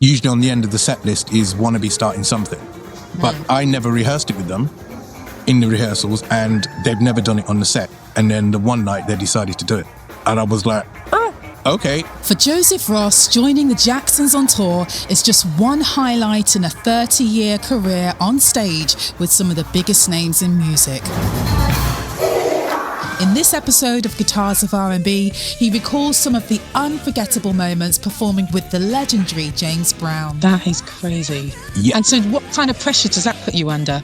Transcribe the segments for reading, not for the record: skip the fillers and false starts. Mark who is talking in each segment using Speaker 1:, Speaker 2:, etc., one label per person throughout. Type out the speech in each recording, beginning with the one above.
Speaker 1: usually on the end of the set list is want to be starting something. But I never rehearsed it with them in the rehearsals, and they've never done it on the set. And then the one night they decided to do it. And I was like, okay.
Speaker 2: For Joseph Ross, joining the Jacksons on tour is just one highlight in a 30-year career on stage with some of the biggest names in music. In this episode of Guitars of R&B, he recalls some of the unforgettable moments performing with the legendary James Brown.
Speaker 3: That is crazy.
Speaker 1: Yeah.
Speaker 3: And so what kind of pressure does that put you under?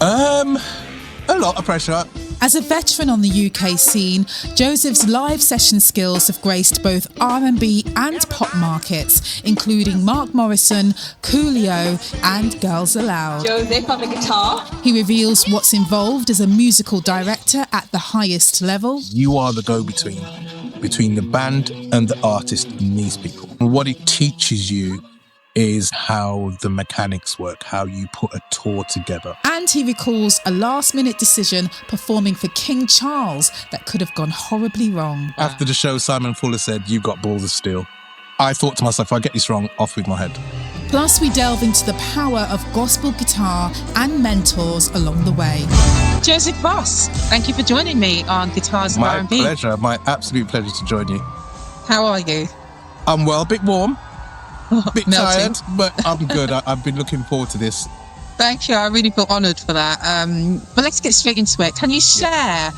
Speaker 1: A lot of pressure.
Speaker 2: As a veteran on the UK scene, Joseph's live session skills have graced both R&B and pop markets, including Mark Morrison, Coolio, and Girls Aloud.
Speaker 4: Joseph on the guitar.
Speaker 2: He reveals what's involved as a musical director at the highest level.
Speaker 1: You are the go-between between the band and the artist and these people. And what it teaches you is how the mechanics work, how you put a tour together.
Speaker 2: And he recalls a last-minute decision performing for King Charles that could have gone horribly wrong.
Speaker 1: After the show, Simon Fuller said, "You've got balls of steel." I thought to myself, if I get this wrong, off with my head.
Speaker 2: Plus, we delve into the power of gospel guitar and mentors along the way.
Speaker 3: Joseph Ross, thank you for joining me on Guitars of R&B.
Speaker 1: My pleasure, my absolute pleasure to join you.
Speaker 3: How are you?
Speaker 1: I'm well, a bit warm, a bit
Speaker 3: Melting.
Speaker 1: tired, but I'm good. I've been looking forward to this.
Speaker 3: Thank you. I really feel honoured for that. But let's get straight into it. Can you share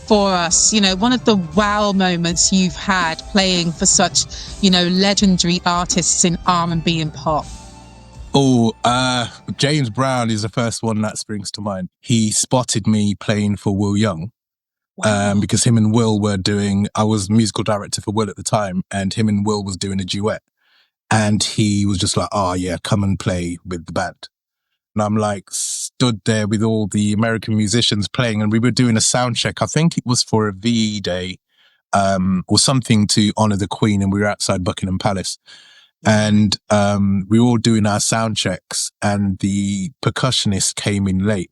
Speaker 3: for us, one of the wow moments you've had playing for such, legendary artists in R&B and pop?
Speaker 1: Oh, James Brown is the first one that springs to mind. He spotted me playing for Will Young.
Speaker 3: Wow.
Speaker 1: Because him and Will I was musical director for Will at the time, and him and Will was doing a duet. And he was just like, "Oh yeah, come and play with the band." And I'm like, stood there with all the American musicians playing, and we were doing a sound check. I think it was for a VE day, or something to honour the Queen, and we were outside Buckingham Palace. And we were all doing our sound checks, and the percussionist came in late.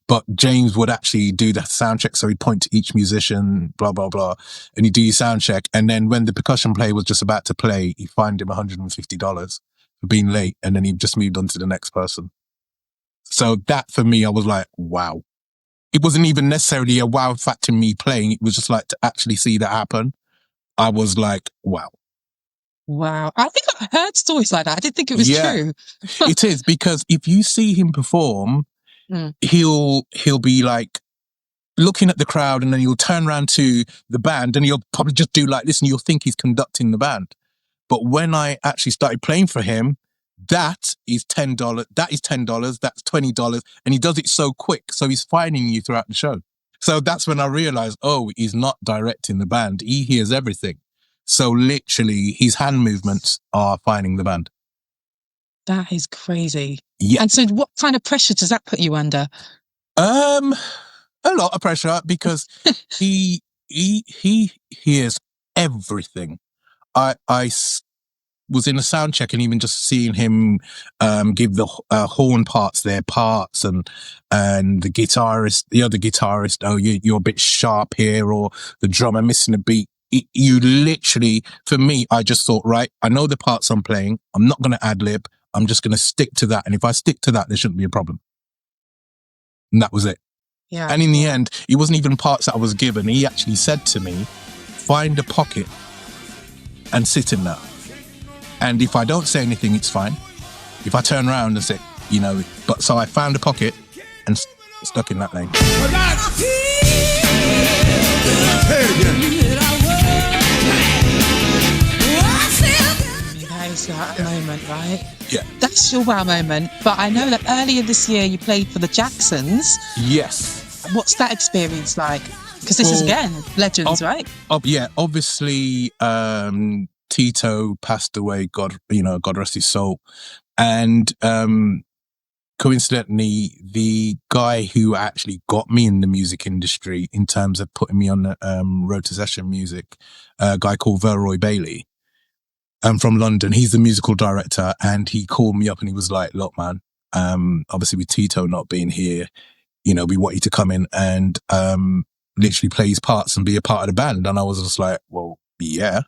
Speaker 1: But James would actually do the sound check, so he'd point to each musician, blah, blah, blah, and he'd do your sound check. And then when the percussion player was just about to play, he fined him $150 for being late, and then he just moved on to the next person. So that, for me, I was like, wow. It wasn't even necessarily a wow factor in me playing. It was just like to actually see that happen. I was like, wow.
Speaker 3: Wow. I think I've heard stories like that. I didn't think it was true.
Speaker 1: It is, because if you see him perform, he'll be like looking at the crowd, and then he'll turn around to the band and he'll probably just do like this, and you'll think he's conducting the band. But when I actually started playing for him, that is $10. That is $10. That's $20. And he does it so quick. So he's finding you throughout the show. So that's when I realized, he's not directing the band. He hears everything. So literally his hand movements are finding the band.
Speaker 3: That is crazy.
Speaker 1: Yeah.
Speaker 3: And so what kind of pressure does that put you under?
Speaker 1: A lot of pressure, because he hears everything. I was in a sound check, and even just seeing him give the horn parts their parts, and the other guitarist, you're a bit sharp here, or the drummer missing a beat. You literally, for me, I just thought, right, I know the parts I'm playing. I'm not going to ad-lib. I'm just going to stick to that. And if I stick to that, there shouldn't be a problem. And that was it.
Speaker 3: Yeah.
Speaker 1: And in the end, it wasn't even parts that I was given. He actually said to me, find a pocket and sit in that. And if I don't say anything, it's fine. If I turn around and say, but so I found a pocket and stuck in that lane.
Speaker 3: That is that moment, right?
Speaker 1: Yeah.
Speaker 3: That's your wow moment. But I know that earlier this year you played for the Jacksons.
Speaker 1: Yes.
Speaker 3: What's that experience like? Because this is, again, legends, right?
Speaker 1: Yeah, obviously, Tito passed away, God rest his soul. And coincidentally, the guy who actually got me in the music industry in terms of putting me on the road to session music, a guy called Verroy Bailey, from London. He's the musical director, and he called me up and he was like, "Look, man, obviously with Tito not being here, we want you to come in and literally play his parts and be a part of the band." And I was just like, well, yeah.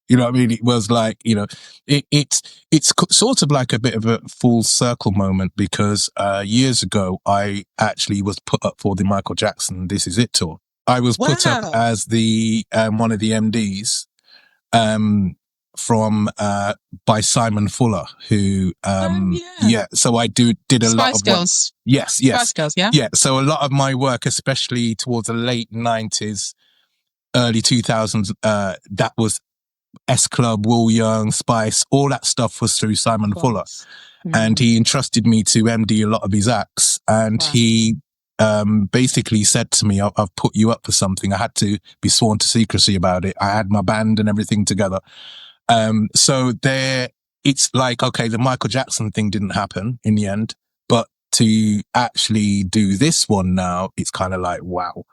Speaker 1: You know what I mean? It was like, you know, it's sort of like a bit of a full circle moment because years ago, I actually was put up for the Michael Jackson This Is It tour. I was put up
Speaker 3: Wow.
Speaker 1: as the one of the MDs from by Simon Fuller, who
Speaker 3: Yeah.
Speaker 1: so I did a lot
Speaker 3: Spice
Speaker 1: of work.
Speaker 3: Girls.
Speaker 1: Yes.
Speaker 3: Spice Girls, yeah?
Speaker 1: Yeah. So a lot of my work, especially towards the late 90s, early 2000s, that was S Club, Will Young, Spice, all that stuff was through Simon Fuller. And he entrusted me to MD a lot of his acts. And he basically said to me, I've put you up for something. I had to be sworn to secrecy about it. I had my band and everything together. So it's like, okay, the Michael Jackson thing didn't happen in the end, but to actually do this one now, it's kind of like, wow.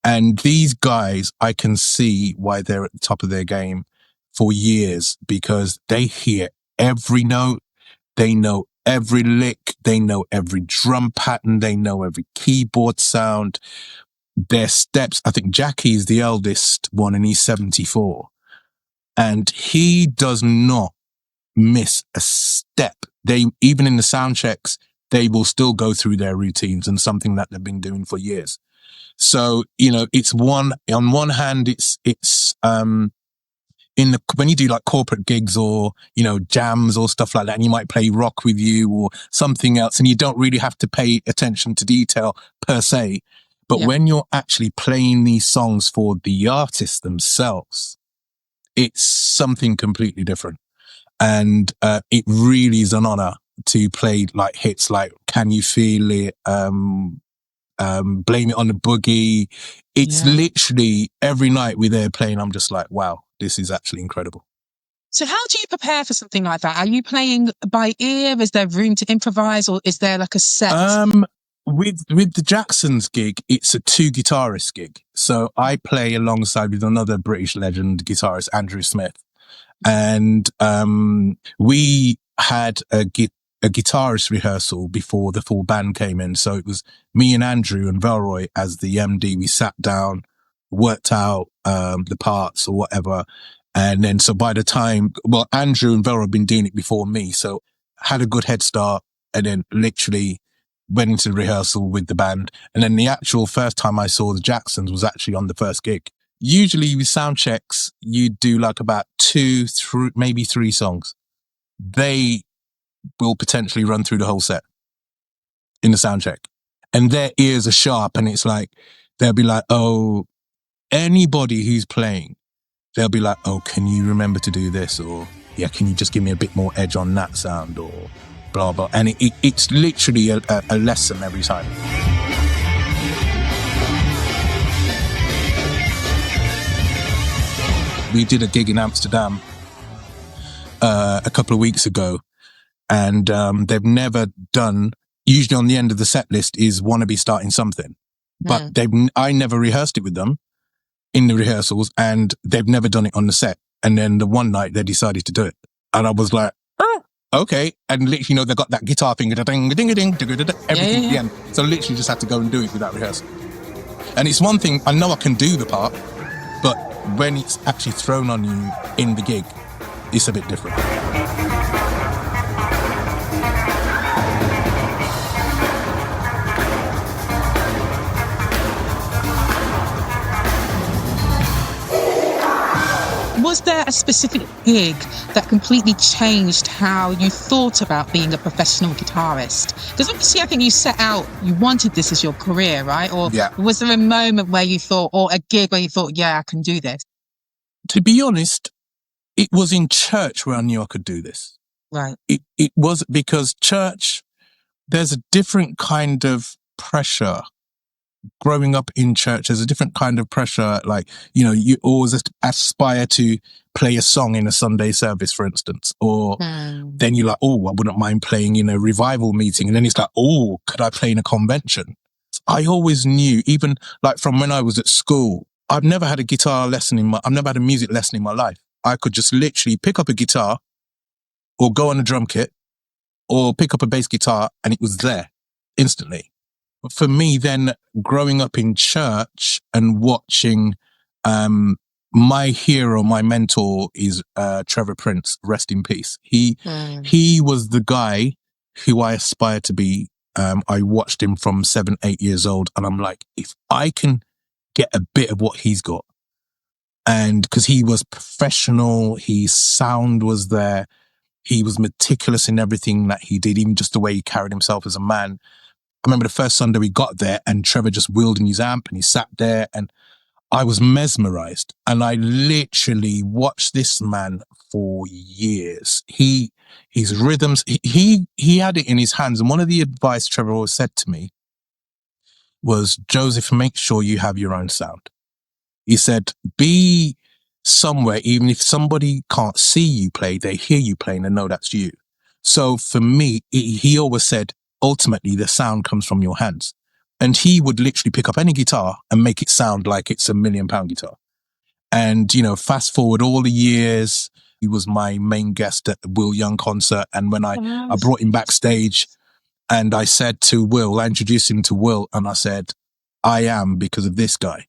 Speaker 1: And these guys, I can see why they're at the top of their game for years because they hear every note. They know every lick. They know every drum pattern. They know every keyboard sound, their steps. I think Jackie's the eldest one and he's 74 and he does not miss a step. Even in the sound checks, they will still go through their routines and something that they've been doing for years. So, you know, on one hand, when you do like corporate gigs or, you know, jams or stuff like that, and you might play rock with you or something else, and you don't really have to pay attention to detail per se. But when you're actually playing these songs for the artists themselves, it's something completely different. And it really is an honor to play like hits like Can You Feel It? Blame It on the Boogie. It's literally every night we're there playing. I'm just like, wow, this is actually incredible.
Speaker 3: So how do you prepare for something like that? Are you playing by ear? Is there room to improvise or is there like a set?
Speaker 1: With the Jacksons gig, it's a 2-guitarist gig. So I play alongside with another British legend guitarist, Andrew Smith. And we had a guitarist rehearsal before the full band came in. So it was me and Andrew and Velroy as the MD. We sat down, worked out the parts or whatever. And then so by the time, Andrew and Velroy had been doing it before me. So had a good head start and then literally went into the rehearsal with the band. And then the actual first time I saw the Jacksons was actually on the first gig. Usually with sound checks, you do like about 2, 3, maybe 3 songs. They will potentially run through the whole set in the sound check. And their ears are sharp and it's like, they'll be like, oh, anybody who's playing, they'll be like, oh, can you remember to do this? Or, yeah, can you just give me a bit more edge on that sound? Or blah, blah. And it's literally a lesson every time. We did a gig in Amsterdam a couple of weeks ago, and they've never done. Usually, on the end of the set list is "Wanna Be Starting Something," but I never rehearsed it with them in the rehearsals, and they've never done it on the set. And then the one night they decided to do it, and I was like, "Oh, okay." And literally, you know, they got that guitar thing, ding, ding, ding, ding, everything at the end. So literally, just had to go and do it without rehearsal. And it's one thing I know I can do the part, but when it's actually thrown on you in the gig, it's a bit different.
Speaker 3: Was there a specific gig that completely changed how you thought about being a professional guitarist? Because obviously I think you set out, you wanted this as your career, right? Or was there a moment where you thought, or a gig where you thought, yeah, I can do this?
Speaker 1: To be honest, it was in church where I knew I could do this.
Speaker 3: Right.
Speaker 1: It was because church, there's a different kind of pressure. Growing up in church, there's a different kind of pressure. Like, you know, you always aspire to play a song in a Sunday service, for instance, or then you're like, oh, I wouldn't mind playing in a revival meeting. And then it's like, oh, could I play in a convention? I always knew, even like from when I was at school, I've never had a guitar lesson I've never had a music lesson in my life. I could just literally pick up a guitar or go on a drum kit or pick up a bass guitar and it was there instantly. But for me then, growing up in church and watching my hero, my mentor is Trevor Prince. Rest in peace. He was the guy who I aspire to be. I watched him from 7, 8 years old, and I'm like, if I can get a bit of what he's got, and because he was professional, his sound was there, he was meticulous in everything that he did, even just the way he carried himself as a man. I remember the first Sunday we got there, and Trevor just wheeled in his amp, and he sat there, and I was mesmerized, and I literally watched this man for years. His rhythms, he had it in his hands. And one of the advice Trevor always said to me was, Joseph, make sure you have your own sound. He said, be somewhere, even if somebody can't see you play, they hear you playing and know that's you. So for me, he always said, ultimately, the sound comes from your hands. And he would literally pick up any guitar and make it sound like it's £1 million guitar. And, fast forward all the years, he was my main guest at the Will Young concert. And when I brought him backstage, and I said to Will, I introduced him to Will, and I said, I am because of this guy.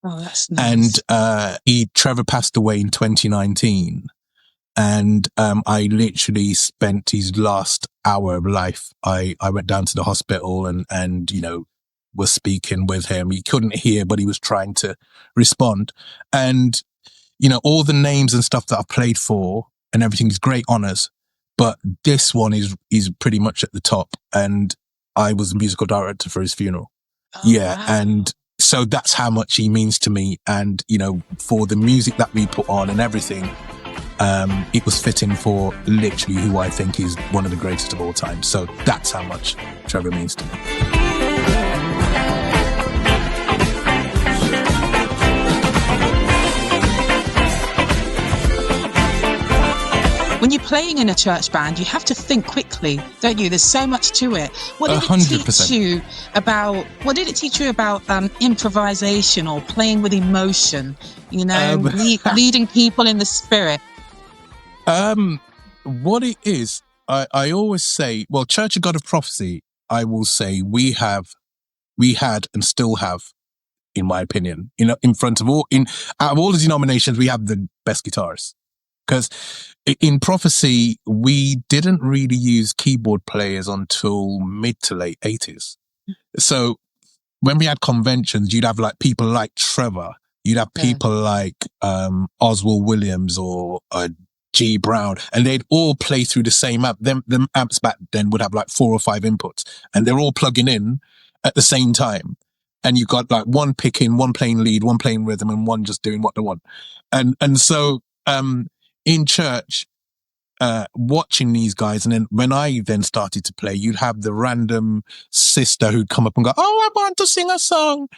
Speaker 3: Oh, that's nice.
Speaker 1: And Trevor passed away in 2019. And I literally spent his last hour of life. I went down to the hospital and was speaking with him. He couldn't hear, but he was trying to respond. And, all the names and stuff that I've played for and everything is great honors. But this one is pretty much at the top. And I was the musical director for his funeral.
Speaker 3: Oh,
Speaker 1: yeah.
Speaker 3: Wow.
Speaker 1: And so that's how much he means to me. And, for the music that we put on and everything, it was fitting for literally who I think is one of the greatest of all time. So that's how much Trevor means to me.
Speaker 3: When you're playing in a church band, you have to think quickly, don't you? There's so much to it. What did it
Speaker 1: 100%.
Speaker 3: teach you about? What did it teach you about improvisation or playing with emotion? Leading people in the spirit.
Speaker 1: What it is, I always say, well, Church of God of Prophecy, I will say we had and still have, in my opinion, in front of out of all the denominations, we have the best guitarists. Because in Prophecy, we didn't really use keyboard players until mid to late 80s. So when we had conventions, you'd have like people like Trevor, you'd have people like Oswald Williams or G Brown, and they'd all play through the same amp. Them amps back then would have like 4 or 5 inputs, and they're all plugging in at the same time. And you got like one picking, one playing lead, one playing rhythm, and one just doing what they want. And so in church, watching these guys, and then when I then started to play, you'd have the random sister who'd come up and go, "Oh, I want to sing a song,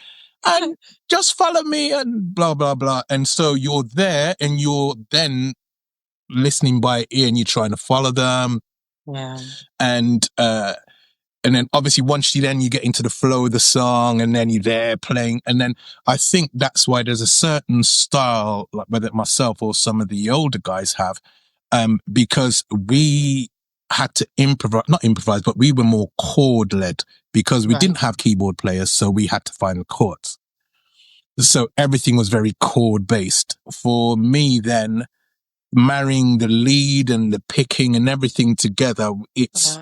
Speaker 1: and just follow me," and blah blah blah. And so you're there, and you're then listening by ear, and you're trying to follow them.
Speaker 3: Yeah.
Speaker 1: And then obviously once you get into the flow of the song, and then you're there playing. And then I think that's why there's a certain style, like whether myself or some of the older guys have, because we had to not improvise, but we were more chord led because we didn't have keyboard players. So we had to find the chords. So everything was very chord based. For me then, marrying the lead and the picking and everything together, it's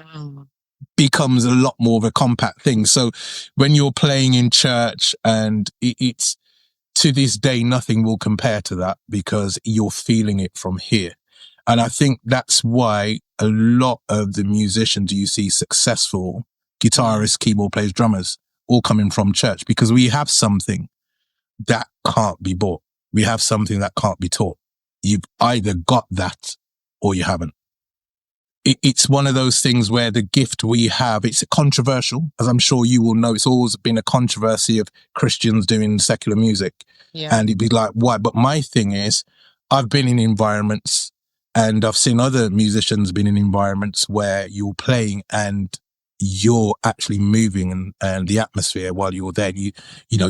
Speaker 1: becomes a lot more of a compact thing. So when you're playing in church, and it's to this day, nothing will compare to that because you're feeling it from here. And I think that's why a lot of the musicians you see successful, guitarists, keyboard players, drummers, all coming from church, because we have something that can't be bought. We have something that can't be taught. You've either got that or you haven't. It's one of those things where the gift we have, it's controversial, as I'm sure you will know. It's always been a controversy of Christians doing secular music. Yeah. And it'd be like, why? But my thing is, I've been in environments, and I've seen other musicians been in environments where you're playing and you're actually moving and the atmosphere while you're there. You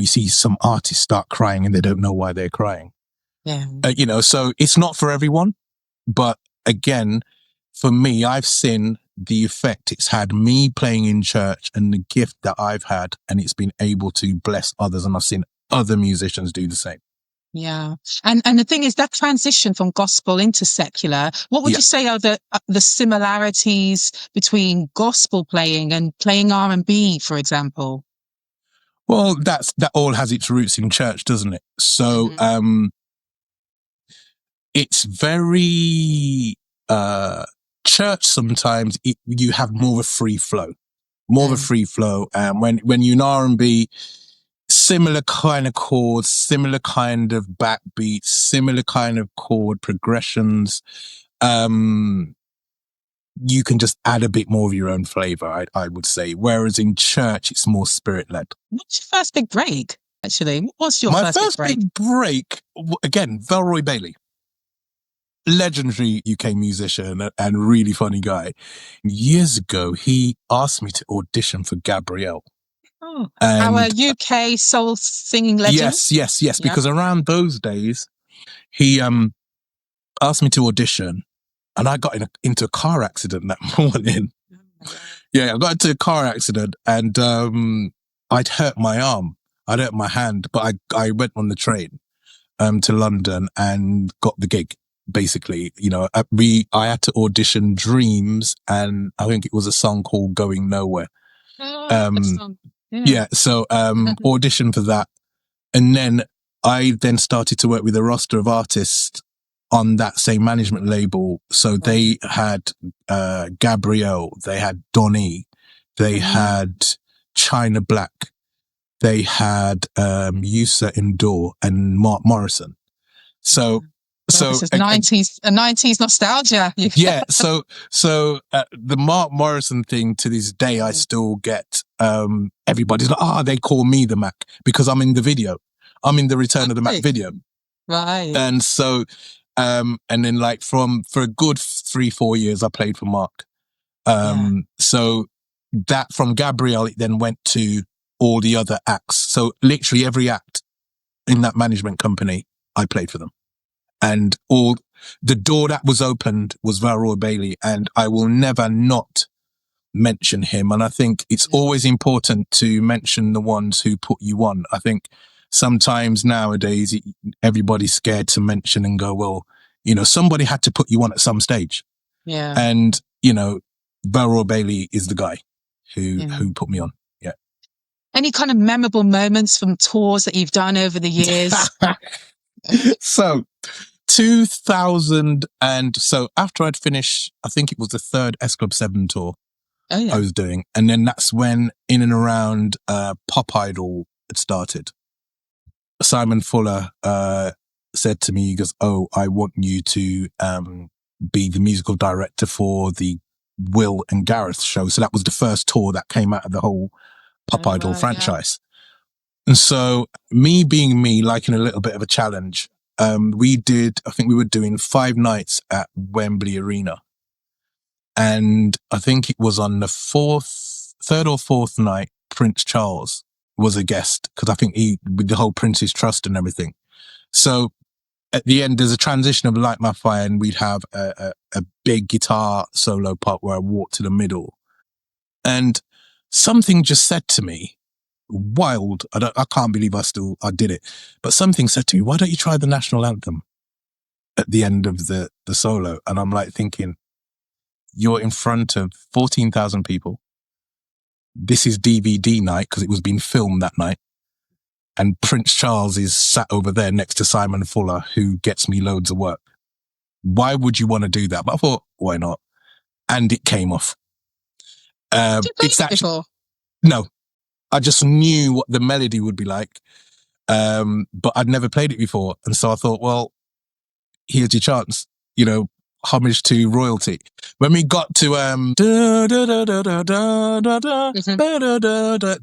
Speaker 1: see some artists start crying and they don't know why they're crying.
Speaker 3: Yeah.
Speaker 1: So it's not for everyone, but again, for me, I've seen the effect it's had me playing in church and the gift that I've had, and it's been able to bless others. And I've seen other musicians do the same.
Speaker 3: Yeah. And the thing is that transition from gospel into secular, what would
Speaker 1: Yeah.
Speaker 3: you say are the similarities between gospel playing and playing R&B, for example?
Speaker 1: Well, that all has its roots in church, doesn't it? So, it's very, church sometimes you have more of a free flow, when you're in R&B, similar kind of chords, similar kind of backbeats, similar kind of chord progressions. You can just add a bit more of your own flavor, I would say. Whereas in church, it's more spirit led.
Speaker 3: What's your first big break, actually? What was your
Speaker 1: My
Speaker 3: first big
Speaker 1: first
Speaker 3: break?
Speaker 1: big break, again, Velroy Bailey, legendary UK musician and really funny guy. Years ago, he asked me to audition for Gabrielle.
Speaker 3: Oh, our
Speaker 1: And
Speaker 3: UK soul singing legend.
Speaker 1: yes,
Speaker 3: Yeah.
Speaker 1: because around those days, he asked me to audition, and I got into a car accident that morning. Yeah, I got into a car accident, and I'd hurt my arm, I'd hurt my hand, but I went on the train to London and got the gig. Basically, I had to audition Dreams, and I think it was a song called Going Nowhere.
Speaker 3: Good song.
Speaker 1: Yeah, so audition for that. And then I then started to work with a roster of artists on that same management label. So they had Gabrielle, they had Donny, they had China Black, they had Yusa Indoor and Mark Morrison. So
Speaker 3: This is 90s nostalgia.
Speaker 1: yeah, so the Mark Morrison thing, to this day, I still get everybody's like, they call me the Mac because I'm in the video. I'm in the Return of the Mac video.
Speaker 3: Right.
Speaker 1: And so and then like for a good 3-4 years I played for Mark. So that from Gabrielle it then went to all the other acts. So literally every act in that management company I played for them. And all the door that was opened was Velroy Bailey, and I will never not mention him. And I think it's always important to mention the ones who put you on. I think sometimes nowadays everybody's scared to mention and go, well, somebody had to put you on at some stage.
Speaker 3: Yeah.
Speaker 1: And, Velroy Bailey is the guy who put me on. Yeah.
Speaker 3: Any kind of memorable moments from tours that you've done over the years?
Speaker 1: So 2000, and so after I'd finished, I think it was the third S Club 7 tour I was doing. And then that's when in and around Pop Idol had started. Simon Fuller said to me, he goes, I want you to be the musical director for the Will and Gareth show. So that was the first tour that came out of the whole Pop Idol franchise. And so me being me, liking a little bit of a challenge, I think we were doing 5 nights at Wembley Arena. And I think it was on the third or fourth night, Prince Charles was a guest, because I think with the whole Prince's Trust and everything. So at the end, there's a transition of Light My Fire, and we'd have a big guitar solo part where I walk to the middle. And something just said to me, wild, I can't believe I did it, but something said to me, why don't you try the national anthem at the end of the solo? And I'm like thinking, you're in front of 14,000 people. This is DVD night because it was being filmed that night. And Prince Charles is sat over there next to Simon Fuller, who gets me loads of work. Why would you want to do that? But I thought, why not? And it came off.
Speaker 3: Did you play it before?
Speaker 1: No, I just knew what the melody would be like. But I'd never played it before. And so I thought, well, here's your chance, homage to royalty. When we got to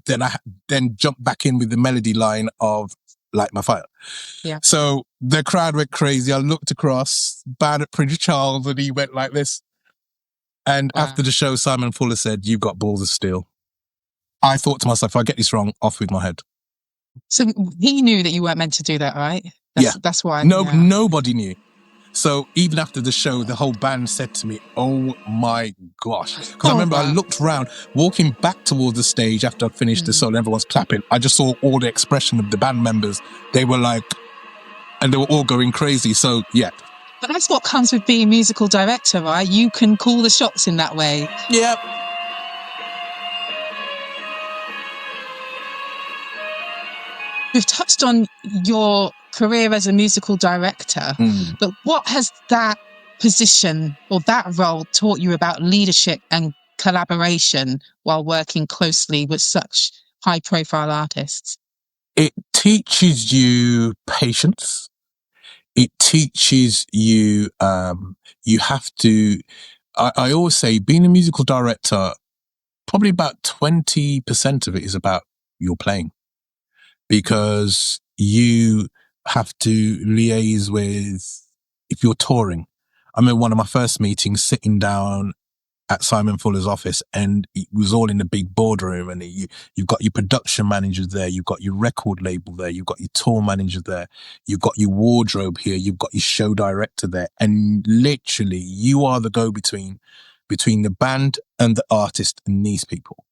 Speaker 1: then I jumped back in with the melody line of Light My Fire.
Speaker 3: Yeah.
Speaker 1: So the crowd went crazy. I looked across, bowed at Prince Charles, and he went like this. And after the show, Simon Fuller said, "You've got balls of steel." I thought to myself, if I get this wrong, off with my head.
Speaker 3: So he knew that you weren't meant to do that, right? That's why.
Speaker 1: Nobody knew. So even after the show, the whole band said to me, oh my gosh. Because I remember I looked around, walking back towards the stage after I'd finished the solo, everyone's clapping. I just saw all the expression of the band members. They were like, and they were all going crazy. So yeah.
Speaker 3: But that's what comes with being musical director, right? You can call the shots in that way.
Speaker 1: Yeah.
Speaker 3: We've touched on your career as a musical director, but what has that position or that role taught you about leadership and collaboration while working closely with such high-profile artists?
Speaker 1: It teaches you patience. It teaches you, you have to, I always say being a musical director, probably about 20% of it is about your playing, because you have to liaise with, if you're touring. I remember one of my first meetings sitting down at Simon Fuller's office, and it was all in the big boardroom, and you've got your production managers there, you've got your record label there, you've got your tour manager there, you've got your wardrobe here, you've got your show director there, and literally you are the go-between between the band and the artist and these people.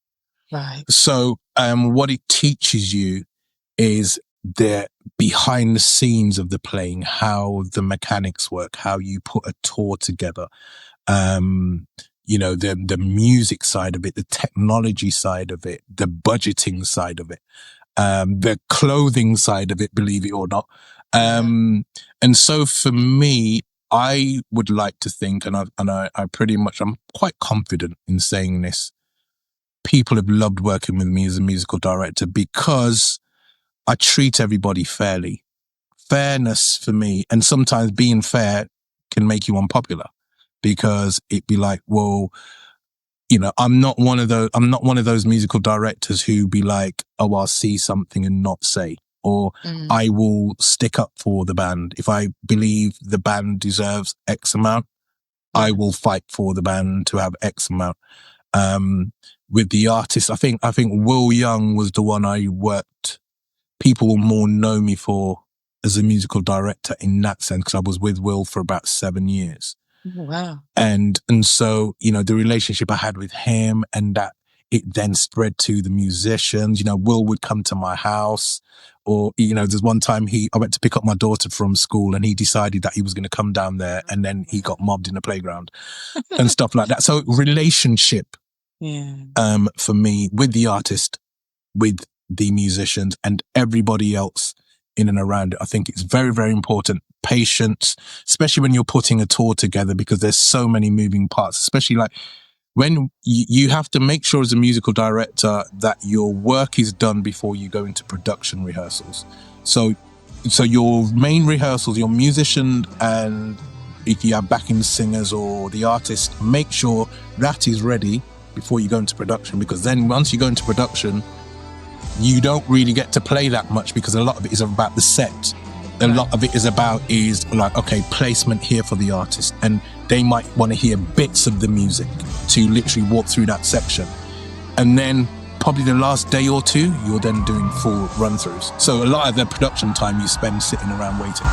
Speaker 3: Right.
Speaker 1: So what it teaches you is the behind the scenes of the playing, how the mechanics work, how you put a tour together. You know, the music side of it, the technology side of it, the budgeting side of it, the clothing side of it, believe it or not. And so for me, I would like to think, and I pretty much, I'm quite confident in saying this, people have loved working with me as a musical director because I treat everybody fairly. Fairness for me, and sometimes being fair can make you unpopular, because it'd be like, well, you know, I'm not one of those musical directors who be like, oh, I'll see something and not say, or I will stick up for the band. If I believe the band deserves X amount, I will fight for the band to have X amount. With the artists, I think Will Young was the one I worked. People will more know me for as a musical director in that sense, because I was with Will for about 7 years.
Speaker 3: Wow.
Speaker 1: And so, you know, the relationship I had with him, and that it then spread to the musicians. You know, Will would come to my house, or, you know, there's one time I went to pick up my daughter from school, and he decided that he was going to come down there, and then he got mobbed in the playground and stuff like that. So relationship, for me, with the artist, with the musicians and everybody else in and around it, I think it's very, very important. Patience, especially when you're putting a tour together, because there's so many moving parts, especially like when you have to make sure as a musical director that your work is done before you go into production rehearsals. So your main rehearsals, your musician, and if you have backing singers or the artist, make sure that is ready before you go into production, because then once you go into production, you don't really get to play that much, because a lot of it is about the set. A lot of it is like, okay, placement here for the artist, and they might want to hear bits of the music to literally walk through that section. And then probably the last day or two, you're then doing full run-throughs. So a lot of the production time you spend sitting around waiting.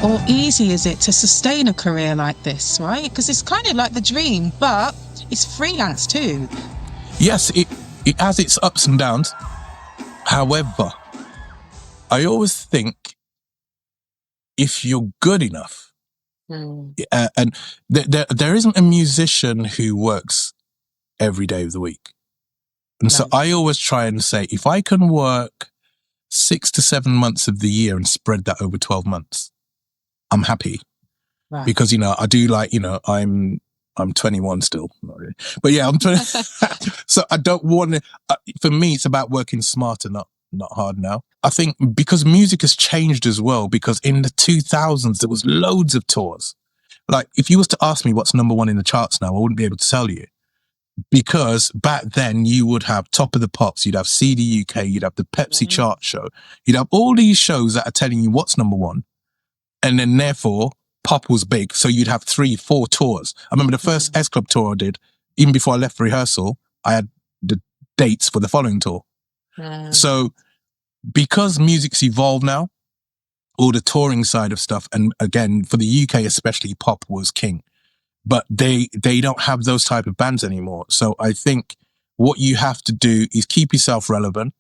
Speaker 3: Or easy is it to sustain a career like this, right? Because it's kind of like the dream, but it's freelance too.
Speaker 1: Yes, it has its ups and downs. However, I always think if you're good enough, and there isn't a musician who works every day of the week. And so I always try and say, if I can work 6 to 7 months of the year and spread that over 12 months, I'm happy. Right. Because, you know, I do, like, you know, I'm 21 still, not really. But yeah, I'm 20. So I don't want to, for me, it's about working smarter, not hard now. I think because music has changed as well, because in the 2000s, there was loads of tours. Like, if you was to ask me what's number one in the charts now, I wouldn't be able to tell you. Because back then you would have Top of the Pops, you'd have CD UK, you'd have the Pepsi chart show. You'd have all these shows that are telling you what's number one. And then therefore, pop was big. So you'd have 3-4 tours. I remember the first S Club tour I did, even before I left rehearsal, I had the dates for the following tour. So because music's evolved now, all the touring side of stuff, and again, for the UK especially, pop was king. But they don't have those type of bands anymore. So I think what you have to do is keep yourself relevant,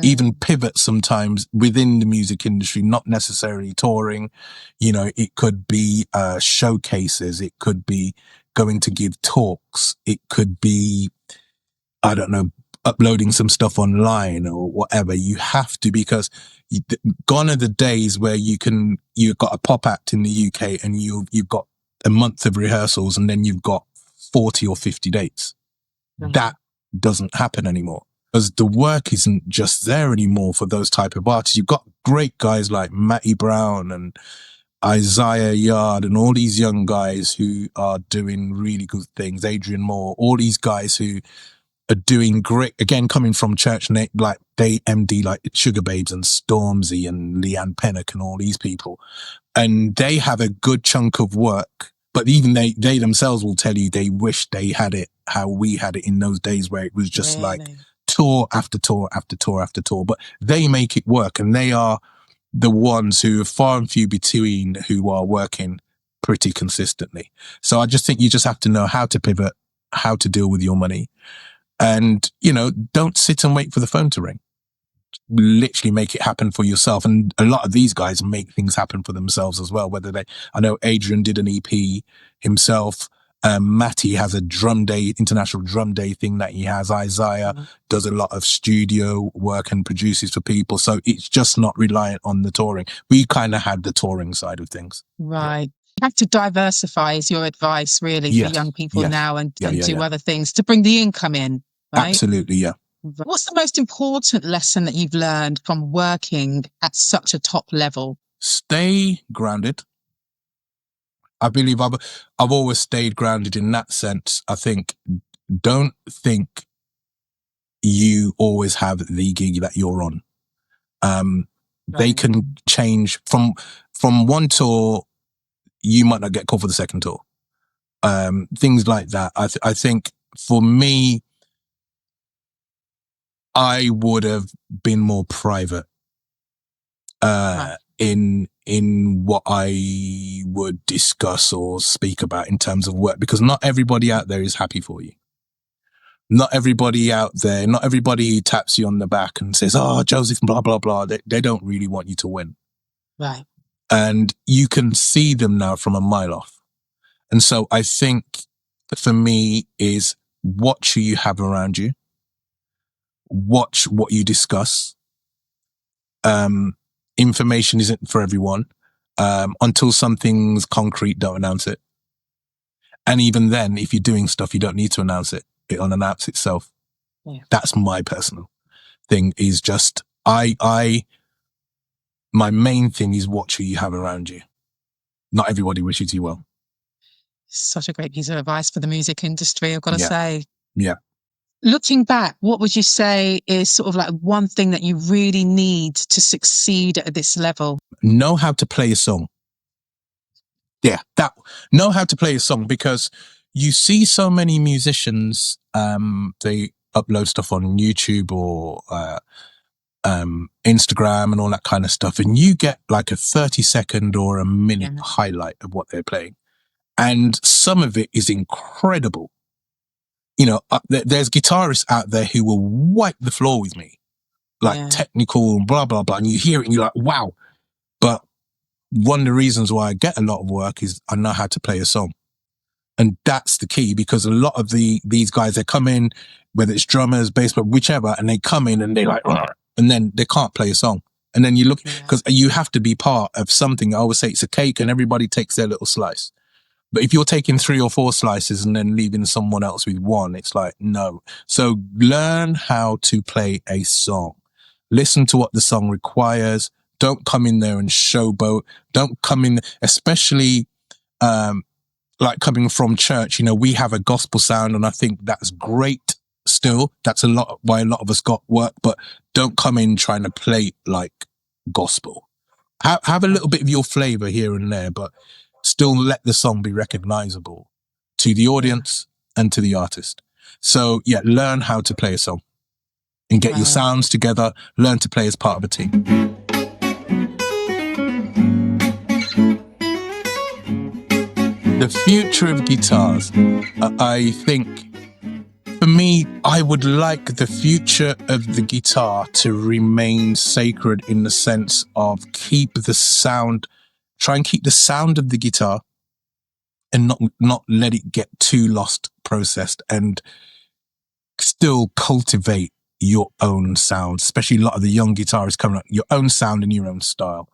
Speaker 1: even pivot sometimes within the music industry, not necessarily touring. You know, it could be showcases, it could be going to give talks, it could be, I don't know, uploading some stuff online or whatever. You have to, because gone are the days where you've got a pop act in the UK and you've got a month of rehearsals and then you've got 40 or 50 dates. That doesn't happen anymore, because the work isn't just there anymore for those type of artists. You've got great guys like Matty Brown and Isaiah Yard and all these young guys who are doing really good things. Adrian Moore, all these guys who are doing great, again, coming from church, like they MD like Sugar Babes and Stormzy and Leanne Pennock and all these people. And they have a good chunk of work, but even they themselves will tell you they wish they had it how we had it in those days, where it was just like tour after tour after tour after tour. But they make it work, and they are the ones who are far and few between who are working pretty consistently. So I just think you just have to know how to pivot, how to deal with your money. And, you know, don't sit and wait for the phone to ring. Literally make it happen for yourself. And a lot of these guys make things happen for themselves as well. I know Adrian did an EP himself. Matty has a international drum day thing that he has. Isaiah does a lot of studio work and produces for people. So it's just not reliant on the touring. We kind of had the touring side of things.
Speaker 3: Right. You have to diversify is your advice really for young people now, and do other things to bring the income in, right?
Speaker 1: Absolutely, yeah.
Speaker 3: What's the most important lesson that you've learned from working at such a top level?
Speaker 1: Stay grounded. I believe I've always stayed grounded in that sense. I think, don't think you always have the gig that you're on. They can change from one tour. You might not get called for the second tour. Things like that. I think for me, I would have been more private in what I would discuss or speak about in terms of work, because not everybody out there is happy for you. Not everybody out there, not everybody who taps you on the back and says, "Oh, Joseph, blah, blah, blah." They don't really want you to win.
Speaker 3: Right.
Speaker 1: And you can see them now from a mile off. And so I think for me is watch who you have around you. Watch what you discuss. Information isn't for everyone. Until something's concrete, don't announce it. And even then, if you're doing stuff, you don't need to announce it. It'll announce itself. Yeah. That's my personal thing, is just, my main thing is watch who you have around you. Not everybody wishes you well.
Speaker 3: Such a great piece of advice for the music industry, I've got to say.
Speaker 1: Yeah.
Speaker 3: Looking back, what would you say is sort of like one thing that you really need to succeed at this level?
Speaker 1: Know how to play a song. Yeah, know how to play a song, because you see so many musicians, they upload stuff on YouTube or Instagram and all that kind of stuff, and you get like a 30-second or a minute highlight of what they're playing, and some of it is incredible. You know, there's guitarists out there who will wipe the floor with me, like technical and blah blah blah, and you hear it and you're like, wow. But one of the reasons why I get a lot of work is I know how to play a song. And that's the key, because a lot of these guys, they come in, whether it's drummers, bass, but whichever, and they come in and they like, and then they can't play a song. And then you look, because you have to be part of something. I always say it's a cake and everybody takes their little slice. But if you're taking 3 or 4 slices and then leaving someone else with one, it's like, no. So learn how to play a song. Listen to what the song requires. Don't come in there and showboat. Don't come in, especially like coming from church. You know, we have a gospel sound, and I think that's great still. That's why a lot of us got work, but don't come in trying to play like gospel. Have a little bit of your flavor here and there, but still let the song be recognizable to the audience and to the artist. So yeah, learn how to play a song. and get your sounds together, learn to play as part of a team. The future of guitars, I think, for me, I would like the future of the guitar to remain sacred in the sense of try and keep the sound of the guitar and not let it get too lost, processed, and still cultivate your own sound, especially a lot of the young guitarists coming up, your own sound and your own style.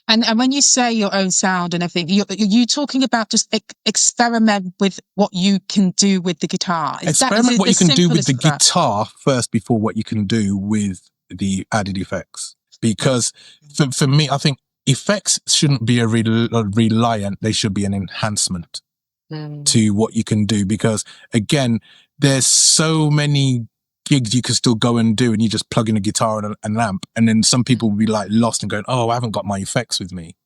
Speaker 3: And when you say your own sound and everything, you talking about just experiment with what you can do with the guitar?
Speaker 1: Experiment what you can do with the guitar first before what you can do with the added effects. Because for me, I think effects shouldn't be a reliant, they should be an enhancement to what you can do. Because again, there's so many gigs you can still go and do, and you just plug in a guitar and an amp, and then some people will be like lost and going, oh, I haven't got my effects with me.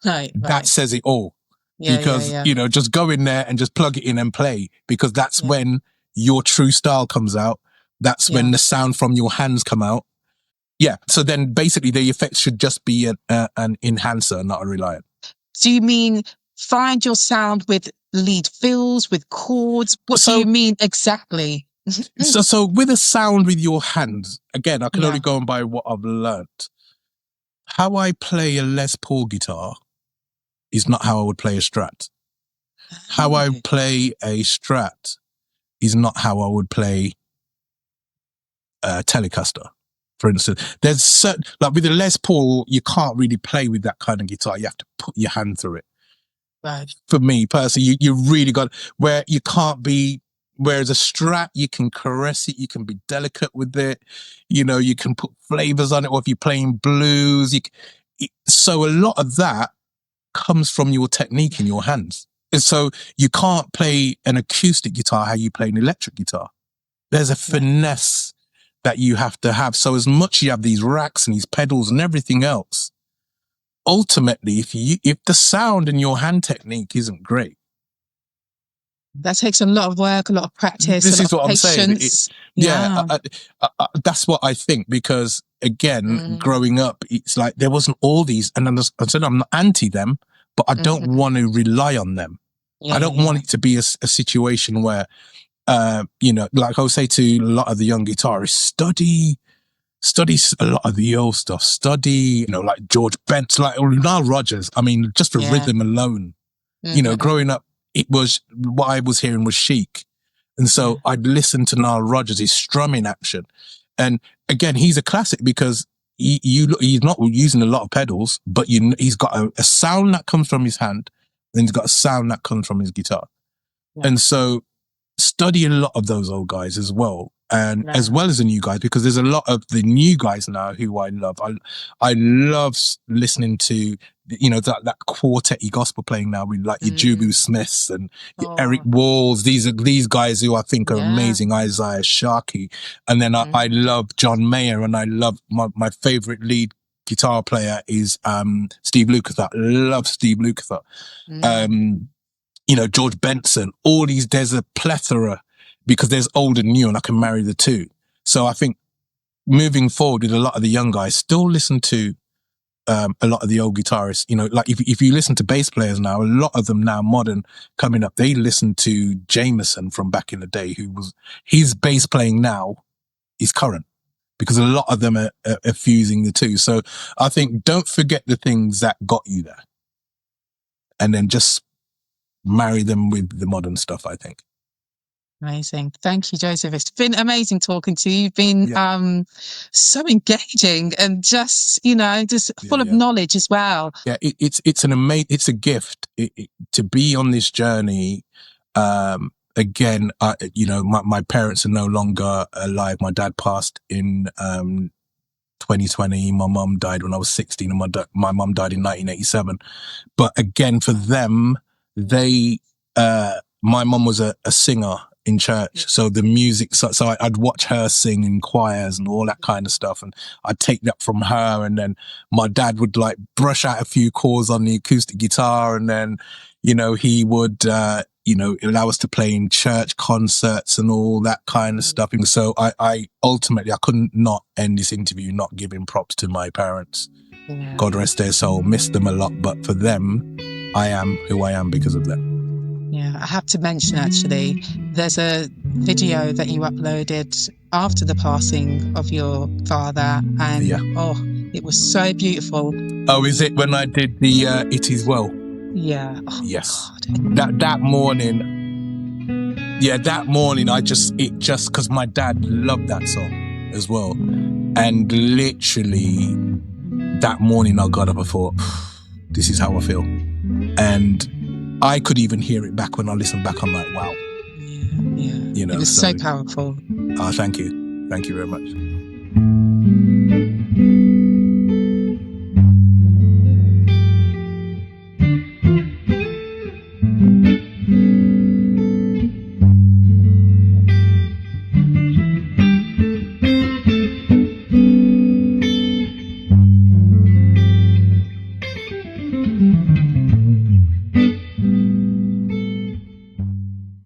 Speaker 3: Right.
Speaker 1: That says it all. Because you know, just go in there and just plug it in and play, because that's when your true style comes out. That's when the sound from your hands come out. So then basically the effects should just be an enhancer, not a reliant.
Speaker 3: Do you mean find your sound with lead fills, with chords? What do you mean exactly?
Speaker 1: So with a sound with your hands, again, I can only go on by what I've learnt. How I play a Les Paul guitar is not how I would play a Strat. How I play a Strat is not how I would play a Telecaster, for instance. There's certain, like with a Les Paul, you can't really play with that kind of guitar. You have to put your hand through it.
Speaker 3: Right.
Speaker 1: For me personally, you really got where you can't be. Whereas a Strat, you can caress it, you can be delicate with it, you know, you can put flavors on it, or if you're playing blues, so a lot of that comes from your technique in your hands. And so you can't play an acoustic guitar how you play an electric guitar. There's a finesse that you have to have. So as much you have these racks and these pedals and everything else, ultimately, if the sound in your hand technique isn't great,
Speaker 3: that takes a lot of work, a lot of practice.
Speaker 1: This is what
Speaker 3: patience.
Speaker 1: I'm saying. That's what I think, because again, growing up, it's like there wasn't all these, and I said I'm not anti them, but I don't want to rely on them. I don't want it to be a situation where, you know, like I would say to a lot of the young guitarists, study a lot of the old stuff. Study, you know, like George Benson, like Nile Rodgers. I mean, just for rhythm alone, you know, growing up, it was what I was hearing was chic. And so I'd listen to Nile Rodgers, his strumming action. And again, he's a classic because he's not using a lot of pedals, but he's got a sound that comes from his hand, and he's got a sound that comes from his guitar. And so study a lot of those old guys as well. And as well as the new guys, because there's a lot of the new guys now who I love. I love listening to, you know, that quartet-y gospel playing now with like your Jubu Smiths and your Eric Walls. These guys who I think are amazing. Isaiah Sharkey. And then I love John Mayer, and I love my favorite lead guitar player is Steve Lukather. I love Steve Lukather. You know, George Benson, all these, there's a plethora, because there's old and new, and I can marry the two. So I think moving forward with a lot of the young guys, still listen to a lot of the old guitarists. You know, like if you listen to bass players now, a lot of them now modern coming up, they listen to Jameson from back in the day, his bass playing now is current, because a lot of them are fusing the two. So I think don't forget the things that got you there, and then just marry them with the modern stuff, I think.
Speaker 3: Amazing. Thank you, Joseph. It's been amazing talking to you. You've been so engaging and just, you know, just full of knowledge as well. Yeah,
Speaker 1: it's a gift to be on this journey. Again, you know, my parents are no longer alive. My dad passed in 2020. My mum died when I was 16, and my mum died in 1987. But again, for them, my mum was a singer in church. So the music, so I'd watch her sing in choirs and all that kind of stuff. And I'd take that from her. And then my dad would like brush out a few chords on the acoustic guitar. And then, you know, he would, it allowed us to play in church concerts and all that kind of stuff. And so I ultimately, I couldn't not end this interview not giving props to my parents.
Speaker 3: Yeah.
Speaker 1: God rest their soul, miss them a lot, but for them, I am who I am because of them.
Speaker 3: Yeah, I have to mention, actually, there's a video that you uploaded after the passing of your father, and it was so beautiful.
Speaker 1: Oh, is it when I did the It Is Well?
Speaker 3: Yeah. Oh,
Speaker 1: yes.
Speaker 3: God.
Speaker 1: That morning, because my dad loved that song as well. And literally that morning I got up and thought, this is how I feel. And I could even hear it back when I listened back. I'm like, wow.
Speaker 3: Yeah. It was so powerful.
Speaker 1: Thank you. Thank you very much.